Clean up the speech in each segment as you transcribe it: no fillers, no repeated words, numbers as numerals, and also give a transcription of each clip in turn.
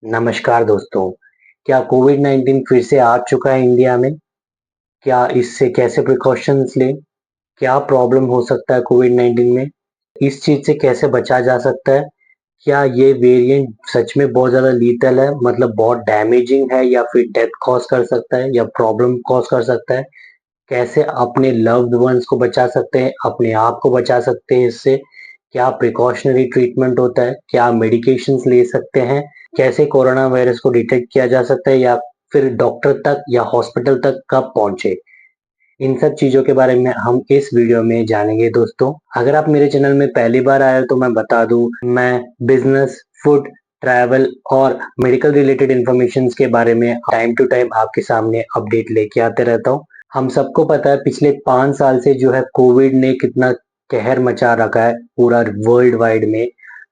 नमस्कार दोस्तों, क्या कोविड-19 फिर से आ चुका है इंडिया में? क्या इससे कैसे प्रिकॉशंस लें? क्या प्रॉब्लम हो सकता है कोविड-19 में? इस चीज़ से कैसे बचा जा सकता है? क्या ये वेरिएंट सच में बहुत ज़्यादा लीथल है, मतलब बहुत डैमेजिंग है या फिर डेथ कॉज़ कर सकता है या प्रॉब्लम कॉज़ कर सकता है? कैसे अपने लव्ड वंस को बचा सकते हैं, अपने आप को बचा सकते हैं इससे? क्या प्रिकॉशनरी ट्रीटमेंट होता है? क्या मेडिकेशंस ले सकते हैं? कैसे कोरोना वायरस को डिटेक्ट किया जा सकता है या फिर डॉक्टर तक या हॉस्पिटल तक कब पहुँचे? इन सब चीज़ों के बारे में हम इस वीडियो में जानेंगे दोस्तों। अगर आप मेरे चैनल में पहली बार आए हो तो मैं बता दूँ, मैं बिज़नेस, फूड, ट्रैवल और मेडिकल रिलेटेड इन्फॉर्मेशंस के बारे में टाइम टू टाइम आपके सामने अपडेट लेके आते रहता हूँ। हम सबको पता है पिछले 5 साल से जो है कोविड ने कितना कहर मचा रखा है पूरा वर्ल्ड वाइड में।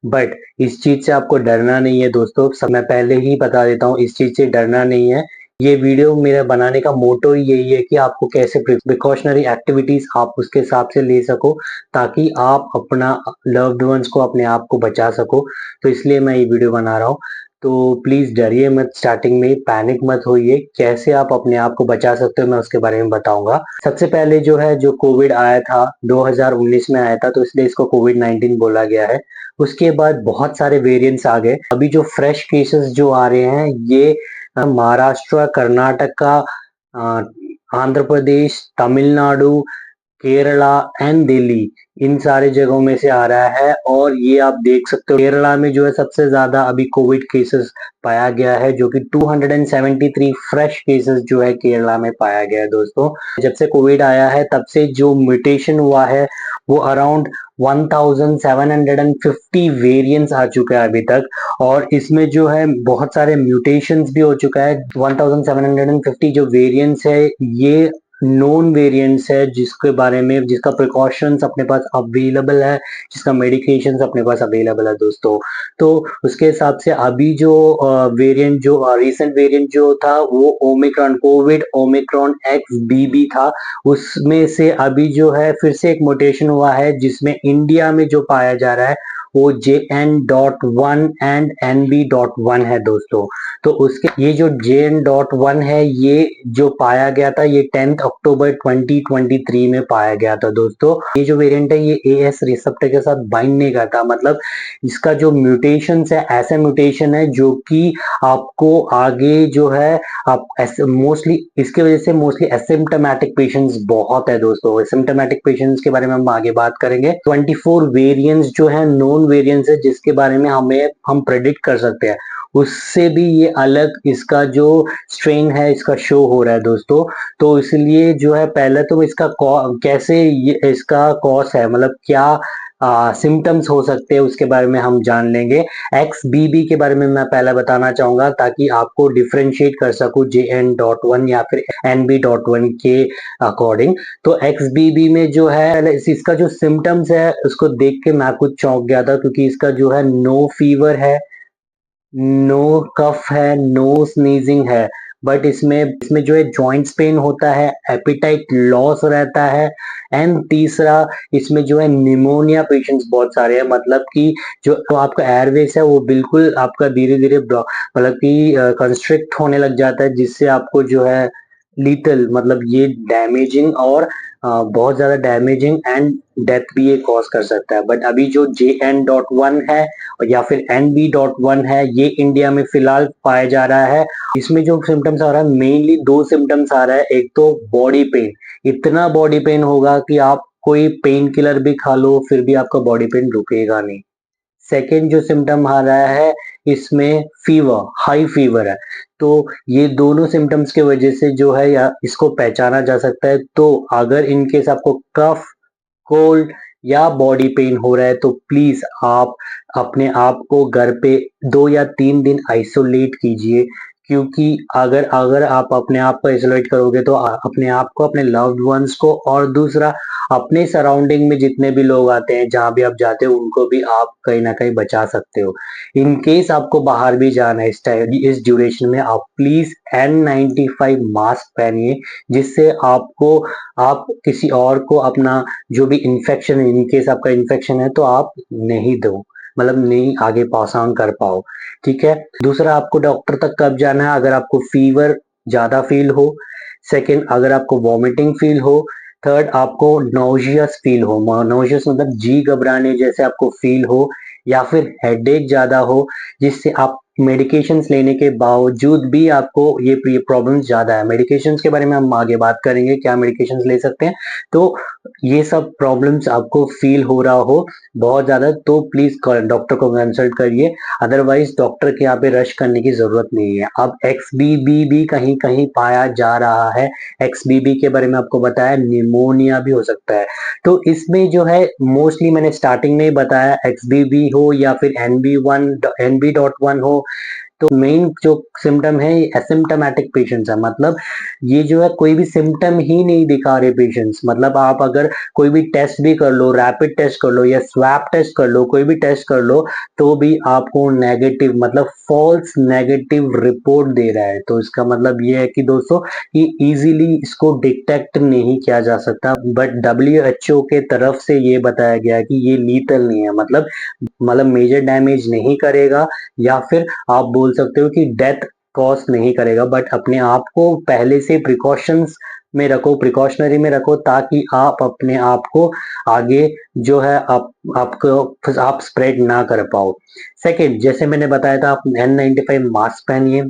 बट इस चीज़ से आपको डरना नहीं है दोस्तों, मैं पहले ही बता देता हूँ, इस चीज़ से डरना नहीं है। ये वीडियो मेरा बनाने का मोटो ही यही है कि आपको कैसे प्रिकॉशनरी एक्टिविटीज आप उसके हिसाब से ले सको, ताकि आप अपना लव्ड वंस को, अपने आप को बचा सको। तो इसलिए मैं ये वीडियो बना रहा हूँ। तो प्लीज डरिए मत, स्टार्टिंग में पैनिक मत होइए। कैसे आप अपने आप को बचा सकते हो मैं उसके बारे में बताऊंगा। सबसे पहले जो है, जो कोविड आया था 2019 में आया था, तो इसलिए इसको कोविड-19 बोला गया है। उसके बाद बहुत सारे वेरिएंट्स आ गए। अभी जो फ्रेश केसेस जो आ रहे हैं, ये महाराष्ट्र, कर्नाटका, अ, आंध्र प्रदेश, तमिलनाडु, केरला एंड दिल्ली, इन सारे जगहों में से आ रहा है। और ये आप देख सकते हो केरला में जो है सबसे ज्यादा अभी कोविड केसेस पाया गया है, जो कि 273 फ्रेश केसेस जो है केरला में पाया गया है दोस्तों। जब से कोविड आया है तब से जो म्यूटेशन हुआ है वो अराउंड 1750 वेरिएंट्स आ चुका है अभी तक। और इसमें जो है बहुत सारे म्यूटेशंस भी हो चुका है। 1750 जो वेरिएंट्स है, ये नोन वेरिएंट्स है जिसके बारे में, जिसका प्रिकॉशंस अपने पास अवेलेबल है, जिसका मेडिकेशंस अपने पास अवेलेबल है दोस्तों। तो उसके हिसाब से अभी जो वेरिएंट, जो रिसेंट वेरिएंट जो था वो ओमिक्रॉन, कोविड ओमिक्रॉन एक्स बीबी था। उसमें से अभी जो है फिर से एक म्यूटेशन हुआ है जिसमें इंडिया में जो पाया जा रहा है वो JN.1 एंड NB.1 है दोस्तों। तो उसके ये जो JN.1 है, ये जो पाया गया था ये 10 अक्टूबर 2023 में पाया गया था दोस्तों। ये जो वेरिएंट है ये AS रिसेप्टर के साथ बाइंड नहीं करता, मतलब इसका जो म्यूटेशन है ऐसा म्यूटेशन है जो कि आपको आगे जो है, आप मोस्टली इसके वजह से मोस्टली एसिम्टोमेटिक पेशेंट्स बहुत है दोस्तों। एसिम्टोमेटिक पेशेंट्स के बारे में हम आगे बात करेंगे। 24 वेरिएंट्स जो है नोन वेरिएंट्स है जिसके बारे में हम प्रेडिक्ट कर सकते हैं। उससे भी ये अलग इसका जो स्ट्रेन है इसका शो हो रहा है दोस्तों। तो इसलिए जो है पहले तो इसका कैसे ये इसका कॉज है, मतलब क्या सिम्टम्स हो सकते हैं उसके बारे में हम जान लेंगे। XBB के बारे में मैं पहले बताना चाहूंगा ताकि आपको डिफरेंशिएट कर सकूं JN.1 या फिर NB.1 के अकॉर्डिंग। तो XBB में जो है, पहले इसका जो सिम्टम्स है उसको देख के मैं खुद चौंक गया था, क्योंकि इसका जो है नो फीवर है, नो कफ है, नो स्नीजिंग है। बट इसमें इसमें जो है जॉइंट्स पेन होता है, एपिटाइट लॉस रहता है। एंड तीसरा, इसमें जो है निमोनिया पेशेंट्स बहुत सारे हैं, मतलब कि जो तो आपका एयरवेज है वो बिल्कुल आपका धीरे धीरे मतलब कि कंस्ट्रिक्ट होने लग जाता है, जिससे आपको जो है लीथल, मतलब ये डैमेजिंग और बहुत ज्यादा डैमेजिंग एंड डेथ भी ये कॉज कर सकता है। बट अभी जो JN.1 है या फिर NB.1 है, ये इंडिया में फिलहाल पाया जा रहा है। इसमें जो सिम्टम्स आ रहा है, मेनली दो सिम्टम्स आ रहा है। एक तो बॉडी पेन, इतना बॉडी पेन होगा कि आप कोई पेन किलर भी खा लो फिर भी आपका बॉडी पेन रुकेगा नहीं। सेकेंड जो सिम्टम आ रहा है, इसमें फीवर, हाई फीवर है। तो ये दोनों सिम्टम्स की वजह से जो है या इसको पहचाना जा सकता है। तो अगर इनकेस आपको कफ, कोल्ड या बॉडी पेन हो रहा है तो प्लीज आप अपने आप को घर पे 2 या 3 दिन आइसोलेट कीजिए। क्योंकि अगर अगर आप अपने आप को आइसोलेट करोगे तो अपने आप को, अपने लव्ड वंस को, और दूसरा अपने सराउंडिंग में जितने भी लोग आते हैं, जहां भी आप जाते हो, उनको भी आप कहीं ना कहीं बचा सकते हो। इन केस आपको बाहर भी जाना है इस टाइम, इस ड्यूरेशन में, आप प्लीज N95 मास्क पहनिए, जिससे आपको, आप किसी और को अपना जो भी इन्फेक्शन है, इनकेस आपका इन्फेक्शन है तो आप नहीं दो। मतलब नहीं आगे पास ऑन कर पाओ। ठीक है। दूसरा, आपको डॉक्टर तक कब जाना है? अगर आपको फीवर ज्यादा फील हो। सेकंड, अगर आपको वॉमिटिंग फील हो। थर्ड, आपको नोजियस फील हो, नोजियस मतलब जी घबराने जैसे आपको फील हो, या फिर हेडेक ज्यादा हो, जिससे आप मेडिकेशंस लेने के बावजूद भी आपको ये प्रॉब्लम ज्यादा है। मेडिकेशंस के बारे में हम आगे बात करेंगे, क्या मेडिकेशंस ले सकते हैं। तो ये सब प्रॉब्लम्स आपको फील हो रहा हो बहुत ज्यादा, तो प्लीज डॉक्टर को कंसल्ट करिए। अदरवाइज डॉक्टर के यहाँ पे रश करने की जरूरत नहीं है। अब एक्सबीबी भी कहीं कहीं पाया जा रहा है। एक्सबीबी के बारे में आपको बताया, निमोनिया भी हो सकता है। तो इसमें जो है मोस्टली मैंने स्टार्टिंग में ही बताया, एक्सबीबी हो या फिर NB.1 हो, तो मेन जो सिम्टम है ये एसिम्टोमेटिक पेशेंट्स है। मतलब ये जो है कोई भी सिम्टम ही नहीं दिखा रहे पेशेंट्स। मतलब आप अगर कोई भी टेस्ट भी कर लो, रैपिड टेस्ट कर लो या स्वैप टेस्ट कर लो, कोई भी टेस्ट कर लो, तो भी आपको नेगेटिव मतलब फॉल्स नेगेटिव रिपोर्ट दे रहा है। तो इसका मतलब ये है कि दोस्तों कि इजीली इसको डिटेक्ट नहीं किया जा सकता, बट WHO के तरफ से ये बताया गया है कि ये लीथल नहीं है। मतलब मेजर डैमेज नहीं करेगा, या फिर आप बोल सकते हो कि डेथ कॉज नहीं करेगा, बट अपने आप को पहले से प्रिकॉशंस में रखो, प्रिकॉशनरी में रखो, ताकि आप अपने आप को आगे जो है आप स्प्रेड ना कर पाओ। सेकेंड, जैसे मैंने बताया था, आप N95 मास्क पहनिए।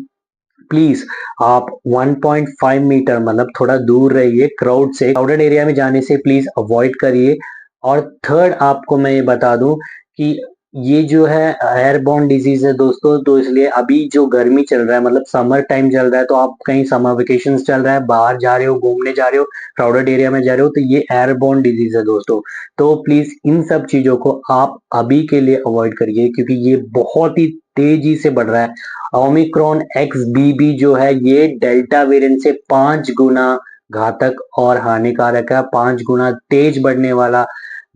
प्लीज आप 1.5 मीटर मतलब थोड़ा दूर रहिए क्राउड से, क्राउडेड एरिया में जाने से प्लीज अवॉइड करिए। और थर्ड, आपको मैं ये बता दूं कि ये जो है एयरबॉर्न डिजीज है दोस्तों, तो इसलिए अभी जो गर्मी चल रहा है, मतलब समर टाइम चल रहा है, तो आप कहीं समर वेकेशंस चल रहा है, बाहर जा रहे हो, घूमने जा रहे हो, क्राउडेड एरिया में जा रहे हो, तो ये एयरबॉर्न डिजीज है दोस्तों। तो प्लीज इन सब चीजों को आप अभी के लिए अवॉइड करिए, क्योंकि ये बहुत ही तेजी से बढ़ रहा है। ओमिक्रॉन XBB जो है ये डेल्टा वेरिएंट से 5 गुना घातक और हानिकारक है, 5 गुना तेज बढ़ने वाला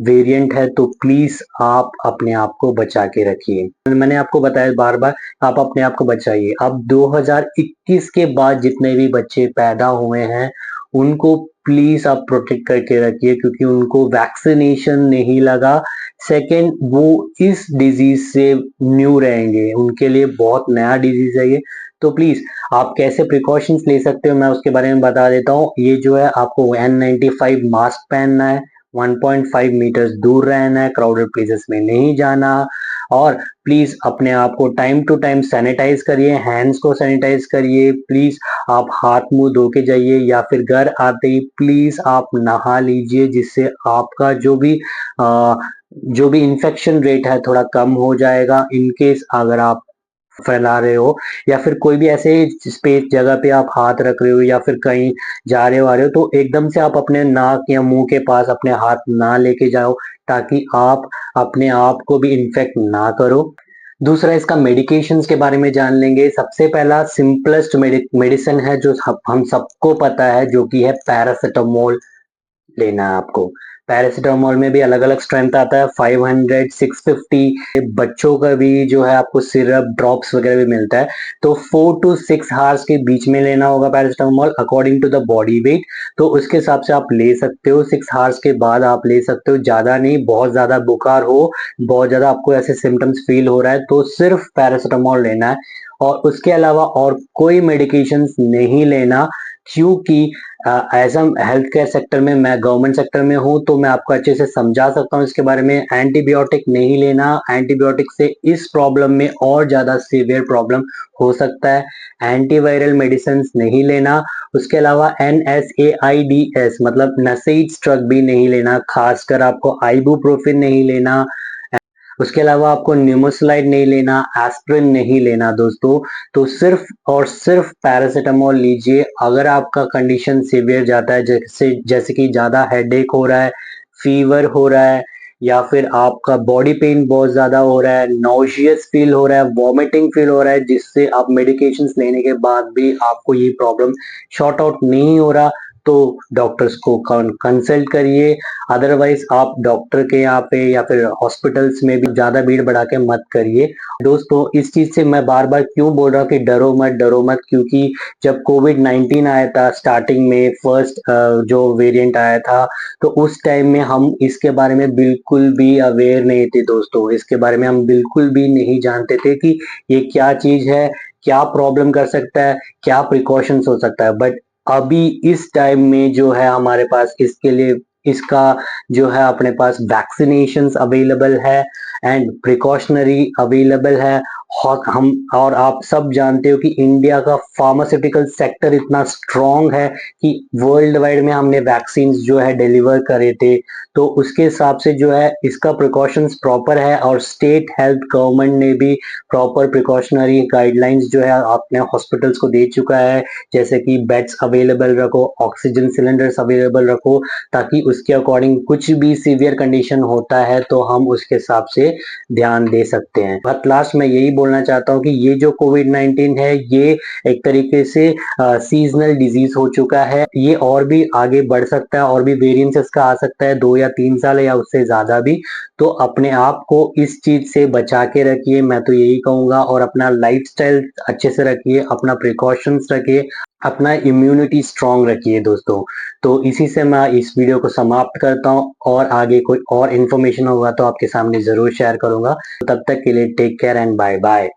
वेरिएंट है। तो प्लीज आप अपने आप को बचा के रखिए। मैंने आपको बताया बार बार, आप अपने आप को बचाइए। अब 2021 के बाद जितने भी बच्चे पैदा हुए हैं उनको प्लीज आप प्रोटेक्ट करके रखिए, क्योंकि उनको वैक्सीनेशन नहीं लगा। सेकेंड, वो इस डिजीज से न्यू रहेंगे, उनके लिए बहुत नया डिजीज है ये। तो प्लीज आप कैसे प्रिकॉशंस ले सकते हो, मैं उसके बारे में बता देता हूँ। ये जो है, आपको N95 मास्क पहनना है, 1.5 मीटर्स दूर रहना है, क्राउडेड प्लेसेस में नहीं जाना, और प्लीज अपने आप को टाइम टू टाइम सैनिटाइज करिए, हैंड्स को सैनिटाइज करिए। प्लीज आप हाथ मुंह धो के जाइए, या फिर घर आते ही प्लीज आप नहा लीजिए, जिससे आपका जो भी इन्फेक्शन रेट है थोड़ा कम हो जाएगा। इनकेस अगर आप फैला रहे हो, या फिर कोई भी ऐसे स्पेस जगह पे आप हाथ रख रहे हो, या फिर कहीं जा रहे हो आ रहे हो, तो एकदम से आप अपने नाक या मुंह के पास अपने हाथ ना लेके जाओ, ताकि आप अपने आप को भी इन्फेक्ट ना करो। दूसरा, इसका मेडिकेशंस के बारे में जान लेंगे। सबसे पहला सिंपलेस्ट मेडिसिन है जो हम सबको पता है, जो कि है पैरासिटामोल लेना है आपको। पैरासिटामोल में भी अलग अलग स्ट्रेंथ आता है, 500, 650। बच्चों का भी जो है आपको सिरप ड्रॉप्स वगैरह भी मिलता है। तो 4 to 6 आवर्स के बीच में लेना होगा paracetamol, according to the body weight. तो उसके हिसाब से आप ले सकते हो, 6 आवर्स के बाद आप ले सकते हो, ज्यादा नहीं। बहुत ज्यादा बुखार हो, बहुत ज्यादा आपको ऐसे सिम्टम्स फील हो रहा है, तो सिर्फ पैरासिटामोल लेना है, और उसके अलावा और कोई मेडिकेशंस नहीं लेना। क्योंकि as a health care sector में, मैं गवर्नमेंट सेक्टर में हूं, तो मैं आपको अच्छे से समझा सकता हूं इसके बारे में। एंटीबायोटिक नहीं लेना, एंटीबायोटिक से इस प्रॉब्लम में और ज्यादा सीवियर प्रॉब्लम हो सकता है। एंटीवायरल मेडिसिन नहीं लेना। उसके अलावा NSAIDs मतलब नसेड्स ड्रग भी नहीं लेना, खासकर आपको आइबुप्रोफिन नहीं लेना। उसके अलावा आपको न्यूमोसाइड नहीं लेना, एस्पिरिन नहीं लेना दोस्तों। तो सिर्फ और सिर्फ पैरासिटामोल लीजिए। अगर आपका कंडीशन सीवियर जाता है, जैसे कि ज्यादा हेडेक हो रहा है, फीवर हो रहा है, या फिर आपका बॉडी पेन बहुत ज्यादा हो रहा है, नॉशियस फील हो रहा है, वॉमिटिंग फील हो रहा है, जिससे आप मेडिकेशंस लेने के बाद भी आपको ये प्रॉब्लम शॉर्ट आउट नहीं हो रहा, तो डॉक्टर्स को कंसल्ट करिए। अदरवाइज आप डॉक्टर के यहाँ पे या फिर हॉस्पिटल्स में भी ज्यादा भीड़ बढ़ा के मत करिए। दोस्तों इस चीज से मैं बार बार क्यों बोल रहा हूँ कि डरो मत, क्योंकि जब कोविड-19 आया था स्टार्टिंग में फर्स्ट जो वेरिएंट आया था, तो उस टाइम में हम इसके बारे में बिल्कुल भी अवेयर नहीं थे दोस्तों। इसके बारे में हम बिल्कुल भी नहीं जानते थे कि ये क्या चीज है, क्या प्रॉब्लम कर सकता है, क्या प्रिकॉशंस हो सकता है। बट अभी इस टाइम में जो है हमारे पास इसके लिए इसका जो है अपने पास वैक्सीनेशंस अवेलेबल है एंड प्रिकॉशनरी अवेलेबल है। और आप सब जानते हो कि इंडिया का फार्मास्यूटिकल सेक्टर इतना स्ट्रांग है कि वर्ल्ड वाइड में हमने वैक्सीन जो है डिलीवर करे थे। तो उसके हिसाब से जो है इसका प्रिकॉशंस प्रॉपर है और स्टेट हेल्थ गवर्नमेंट ने भी प्रॉपर प्रिकॉशनरी गाइडलाइंस जो है अपने हॉस्पिटल्स को दे चुका है, जैसे कि बेड्स अवेलेबल रखो, ऑक्सीजन सिलेंडर्स अवेलेबल रखो, ताकि उसके अकॉर्डिंग कुछ भी सीवियर कंडीशन होता है तो हम उसके हिसाब से ध्यान दे सकते हैं। बट लास्ट मैं यही बोलना चाहता हूँ कि ये जो कोविड-19 है ये एक तरीके से सीजनल डिजीज हो चुका है। ये और भी आगे बढ़ सकता है, और भी वेरिएंस इसका आ सकता है 2 या 3 साल या उससे ज्यादा भी। तो अपने आप को इस चीज से बचा के रखिए, मैं तो यही कहूंगा, और अपना लाइफस्टाइल अच्छे से रखिए, अपना प्रिकॉशंस रखिए, अपना इम्यूनिटी स्ट्रांग रखिए दोस्तों। तो इसी से मैं इस वीडियो को समाप्त करता हूँ, और आगे कोई और इन्फॉर्मेशन होगा तो आपके सामने जरूर शेयर करूंगा। तब तक के लिए take care and bye bye.